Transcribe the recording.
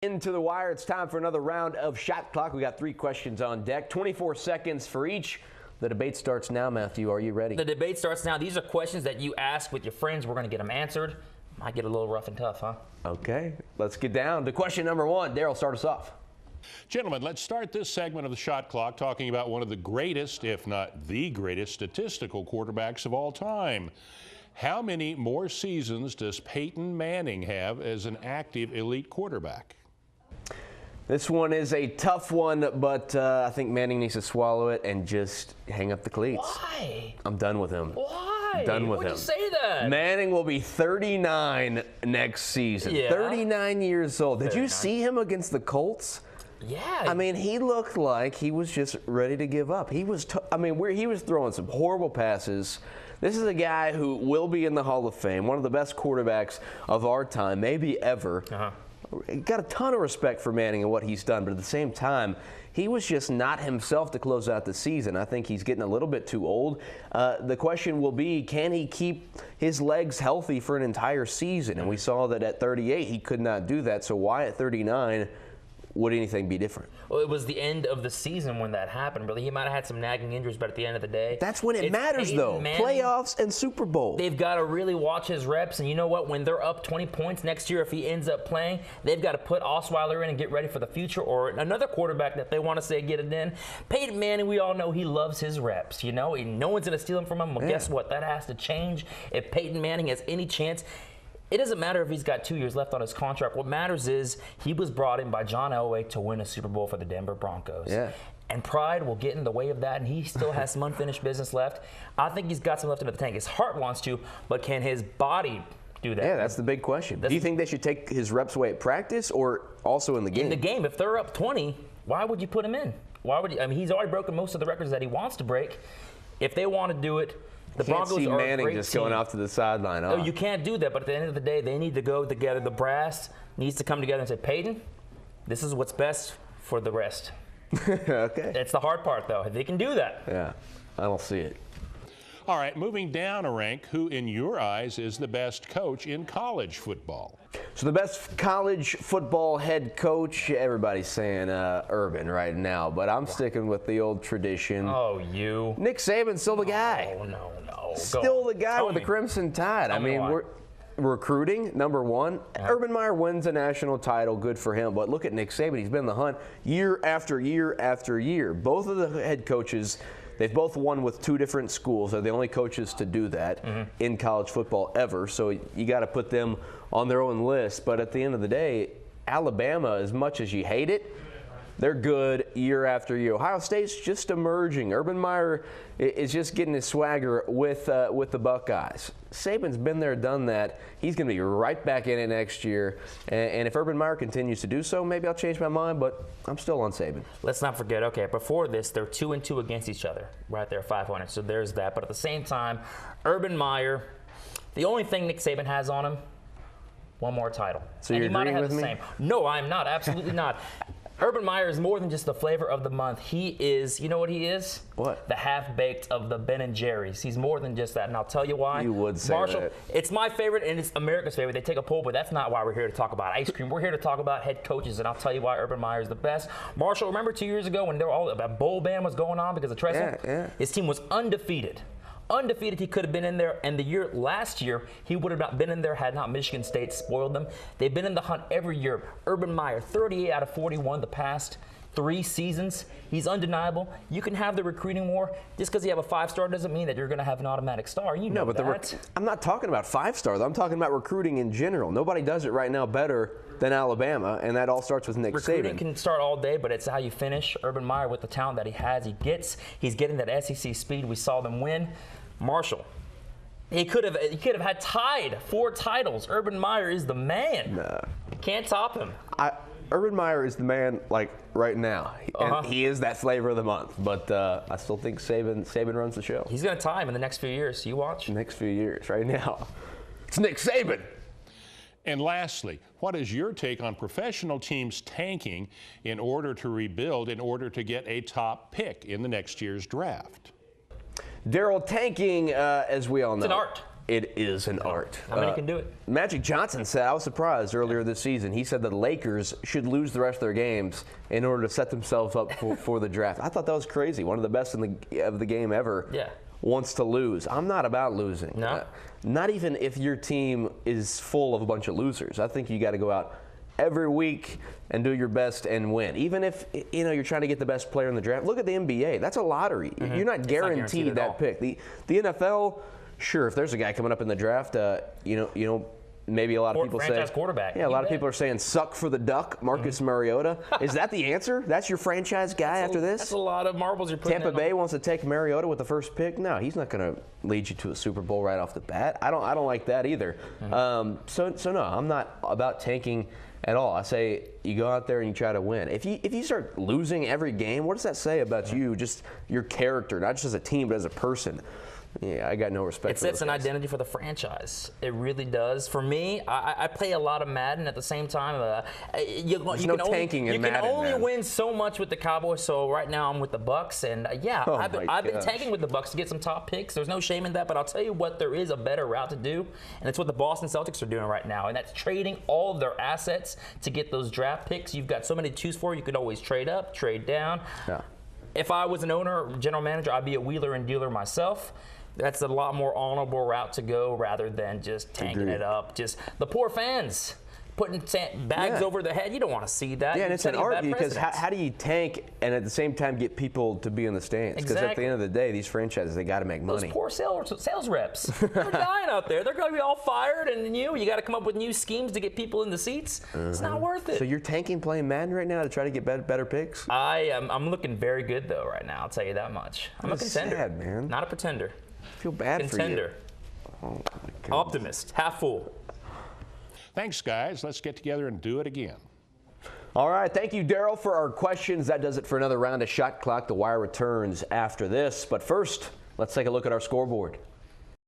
Into the wire. It's time for another round of Shot Clock. We got 3 questions on deck, 24 seconds for each. The debate starts now, Matthew. Are you ready? The debate starts now. These are questions that you ask with your friends. We're going to get them answered. Might get a little rough and tough, huh? Okay, let's get down to question number 1. Daryl, start us off. Gentlemen, let's start this segment of the Shot Clock talking about one of the greatest, if not the greatest, statistical quarterbacks of all time. How many more seasons does Peyton Manning have as an active elite quarterback? This one is a tough one, but I think Manning needs to swallow it and just hang up the cleats. Why? I'm done with him. Why? Done with him. Why'd you say that? Manning will be 39 next season. Yeah. 39 years old. Did 39. you see him against the Colts? Yeah. I mean, he looked like he was just ready to give up. He was he was throwing some horrible passes. This is a guy who will be in the Hall of Fame, one of the best quarterbacks of our time, maybe ever. Got a ton of respect for Manning and what he's done, but at the same time, he was just not himself to close out the season. I think he's getting a little bit too old. The question will be, can he keep his legs healthy for an entire season? And we saw that at 38, he could not do that. So why at 39 would anything be different? Well, it was the end of the season when that happened. Really, he might have had some nagging injuries, but at the end of the day, that's when it matters, though. Playoffs and Super Bowl. They've got to really watch his reps, and you know what? When they're up 20 points next year, if he ends up playing, they've got to put Osweiler in and get ready for the future, or another quarterback that they want to say get it in. Peyton Manning, we all know he loves his reps. You know, and no one's going to steal him from him. Well, guess what? That has to change if Peyton Manning has any chance. It doesn't matter if he's got 2 years left on his contract. What matters is he was brought in by John Elway to win a Super Bowl for the Denver Broncos. Yeah. And pride will get in the way of that, and he still has some unfinished business left. I think he's got some left in the tank. His heart wants to, but can his body do that? Yeah, that's the big question. Do you think they should take his reps away at practice or also in the game? In the game. If they're up 20, why would you put him in? Why would you? I mean, he's already broken most of the records that he wants to break. If they want to do it, the Broncos see are Manning a great just team. Going off to the sideline. No, you can't do that. But at the end of the day, they need to go together. The brass needs to come together and say, Peyton, this is what's best for the rest. Okay. It's the hard part, though. If they can do that. Yeah, I don't see it. All right, moving down a rank, who in your eyes is the best coach in college football? So the best college football head coach, everybody's saying Urban right now, but I'm sticking with the old tradition. Oh, you. Nick Saban's still the guy. Oh, no. Still the guy with the Crimson Tide. I mean, we're recruiting, number one. Urban Meyer wins a national title, good for him. But look at Nick Saban. He's been in the hunt year after year after year. Both of the head coaches, they've both won with 2 different schools. They're the only coaches to do that in college football ever. So you got to put them on their own list. But at the end of the day, Alabama, as much as you hate it, they're good year after year. Ohio State's just emerging. Urban Meyer is just getting his swagger with the Buckeyes. Saban's been there, done that. He's going to be right back in it next year. And if Urban Meyer continues to do so, maybe I'll change my mind, but I'm still on Saban. Let's not forget, okay, before this, they're 2-2 against each other. Right there, 500. So there's that. But at the same time, Urban Meyer, the only thing Nick Saban has on him, one more title. So you're agreeing with me? No, I'm not. Absolutely not. Urban Meyer is more than just the flavor of the month. He is, you know what he is? What? The half-baked of the Ben and Jerry's. He's more than just that, and I'll tell you why. You would say Marshall, that. It's my favorite, and it's America's favorite. They take a poll, but that's not why we're here to talk about ice cream. We're here to talk about head coaches, and I'll tell you why Urban Meyer is the best. Marshall, remember 2 years ago when they were all that bowl ban was going on because of Tressel? Yeah. His team was undefeated. Undefeated, he could have been in there, and last year, he would have not been in there had not Michigan State spoiled them. They've been in the hunt every year. Urban Meyer, 38 out of 41 the past 3 seasons. He's undeniable. You can have the recruiting war. Just because you have a 5-star doesn't mean that you're going to have an automatic star. You know that. I'm not talking about 5-stars. I'm talking about recruiting in general. Nobody does it right now better than Alabama, and that all starts with Nick Saban. Recruiting can start all day, but it's how you finish. Urban Meyer, with the talent that he has, he's getting that SEC speed. We saw them win. Marshall, he could have had tied 4 titles. Urban Meyer is the man. No. Can't top him. Urban Meyer is the man, like, right now. And he is that flavor of the month. But I still think Saban runs the show. He's going to tie him in the next few years. You watch. Next few years, right now. It's Nick Saban. And lastly, what is your take on professional teams tanking in order to rebuild, in order to get a top pick in the next year's draft? Daryl, tanking, as we all know. It's an art. It is an art. How many can do it? Magic Johnson said, I was surprised earlier this season, he said the Lakers should lose the rest of their games in order to set themselves up for the draft. I thought that was crazy. One of the best of the game ever wants to lose. I'm not about losing. No. Not even if your team is full of a bunch of losers. I think you got to go out every week and do your best and win. Even if you're trying to get the best player in the draft. Look at the NBA. That's a lottery. You're not guaranteed that pick. The NFL, sure, if there's a guy coming up in the draft, maybe a lot of people say franchise quarterback. Yeah, a lot of people are saying suck for the duck, Marcus Mariota. Is that the answer? That's your franchise guy after this? That's a lot of marbles you're putting Tampa Bay wants to take Mariota with the first pick. No, he's not going to lead you to a Super Bowl right off the bat. I don't like that either. So no, I'm not about tanking at all. I say you go out there and you try to win. If you start losing every game, what does that say about you? Just your character, not just as a team, but as a person. Yeah, I got no respect for those guys. It sets an identity for the franchise. It really does. For me, I play a lot of Madden at the same time. You can only win so much with the Cowboys. So right now I'm with the Bucks, and I've been tanking with the Bucks to get some top picks. There's no shame in that. But I'll tell you what, there is a better route to do, and it's what the Boston Celtics are doing right now, and that's trading all of their assets to get those draft picks. You've got so many to choose for. You could always trade up, trade down. Yeah. If I was an owner, general manager, I'd be a wheeler and dealer myself. That's a lot more honorable route to go rather than just tanking it up. Just the poor fans putting bags over their head. You don't want to see that. Yeah, and it's an art because how do you tank and at the same time get people to be in the stands? Because at the end of the day, these franchises, they got to make money. Those poor sales reps, they're dying out there. They're going to be all fired, and you got to come up with new schemes to get people in the seats. It's not worth it. So you're tanking playing Madden right now to try to get better picks? I'm looking very good, though, right now. I'll tell you that much. I'm a contender. Sad, man. Not a pretender. I feel bad contender. For you. Oh, optimist. Half full. Thanks, guys. Let's get together and do it again. All right. Thank you, Daryl, for our questions. That does it for another round of Shot Clock. The Wire returns after this. But first, let's take a look at our scoreboard.